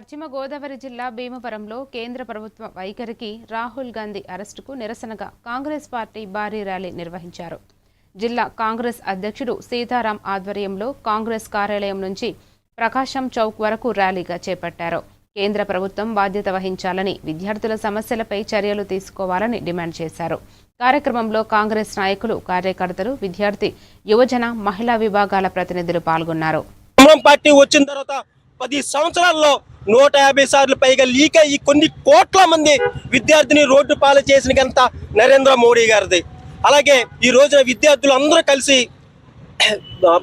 పశ్చిమ గోదావరి జిల్లా భీమవరంలో కేంద్ర ప్రభుత్వ వైఖరికి రాహుల్ గాంధీ అరెస్టుకు నిరసనగా కాంగ్రెస్ పార్టీ భారీ ర్యాలీ నిర్వహించారు. జిల్లా కాంగ్రెస్ అధ్యక్షుడు సీతారాం ఆధ్వర్యంలో కాంగ్రెస్ కార్యాలయం నుంచి ప్రకాశం చౌక్ వరకు ర్యాలీగా చేపట్టారు. కేంద్ర ప్రభుత్వం బాధ్యత వహించాలని, విద్యార్థుల సమస్యలపై చర్యలు తీసుకోవాలని డిమాండ్ చేశారు. కార్యక్రమంలో కాంగ్రెస్ నాయకులు, కార్యకర్తలు, విద్యార్థి, యువజన, మహిళా విభాగాల ప్రతినిధులు పాల్గొన్నారు. 10 సంవత్సరాల్లో 150 సార్లు పైగా లీక్ అయ్యి కొన్ని కోట్ల మంది విద్యార్థిని రోడ్డు పాలు చేసిన ఘనత నరేంద్ర మోడీ గారిది. అలాగే ఈ రోజున విద్యార్థులు అందరూ కలిసి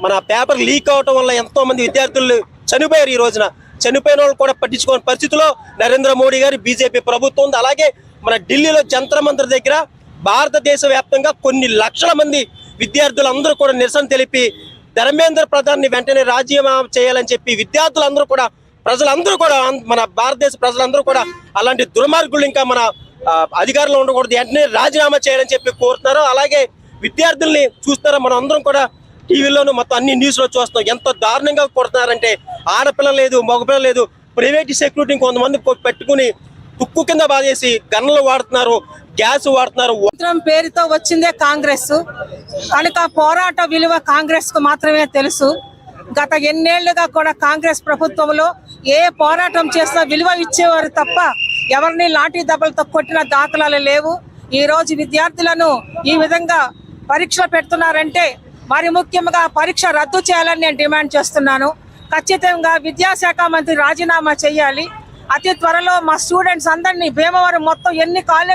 మన పేపర్ లీక్ అవటం వల్ల ఎంతో మంది విద్యార్థులు చనిపోయారు. ఈ రోజున చనిపోయిన వాళ్ళు కూడా పట్టించుకోని పరిస్థితిలో నరేంద్ర మోడీ గారి బీజేపీ ప్రభుత్వం ఉంది. అలాగే మన ఢిల్లీలో జంతర్ మంతర్ దగ్గర భారతదేశ వ్యాప్తంగా కొన్ని లక్షల మంది విద్యార్థులు అందరూ కూడా నిరసన తెలిపి ధర్మేంద్ర ప్రధాన్ని వెంటనే రాజీనామా చేయాలని చెప్పి విద్యార్థులందరూ కూడా, ప్రజలందరూ కూడా, మన భారతదేశ ప్రజలందరూ కూడా అలాంటి దుర్మార్గులు ఇంకా మన అధికారంలో ఉండకూడదు, వెంటనే రాజీనామా చేయాలని చెప్పి కోరుతున్నారు. అలాగే విద్యార్థుల్ని చూస్తారా, మనం అందరం కూడా టీవీలోను మొత్తం అన్ని న్యూస్లో చూస్తాం. ఎంత దారుణంగా కొడుతున్నారంటే ఆడపిల్ల లేదు, మగపిల్ల లేదు, ప్రైవేట్ సెక్యూరిటీ కొంతమంది పెట్టుకుని తుక్కు కింద బాధేసి గన్నులు వాడుతున్నారు, గ్యాస్ వాడుతున్నారు. పేరుతో వచ్చిందే కాంగ్రెస్ కనుక పోరాట విలువ కాంగ్రెస్ కు మాత్రమే తెలుసు. గత ఎన్నేళ్లుగా కూడా కాంగ్రెస్ ప్రభుత్వంలో ఏ పోరాటం చేసినా విలువ ఇచ్చేవారు తప్ప ఎవరిని లాఠీ దెబ్బలతో కొట్టిన దాఖలాలు లేవు. ఈ రోజు విద్యార్థులను ఈ విధంగా పరీక్షలు పెడుతున్నారంటే మరి ముఖ్యంగా పరీక్ష రద్దు చేయాలని నేను డిమాండ్ చేస్తున్నాను. ఖచ్చితంగా విద్యాశాఖ మంత్రి రాజీనామా చేయాలి. అతి త్వరలో మా స్టూడెంట్స్ అందరినీ భీమవరం మొత్తం ఎన్ని కాలేజ్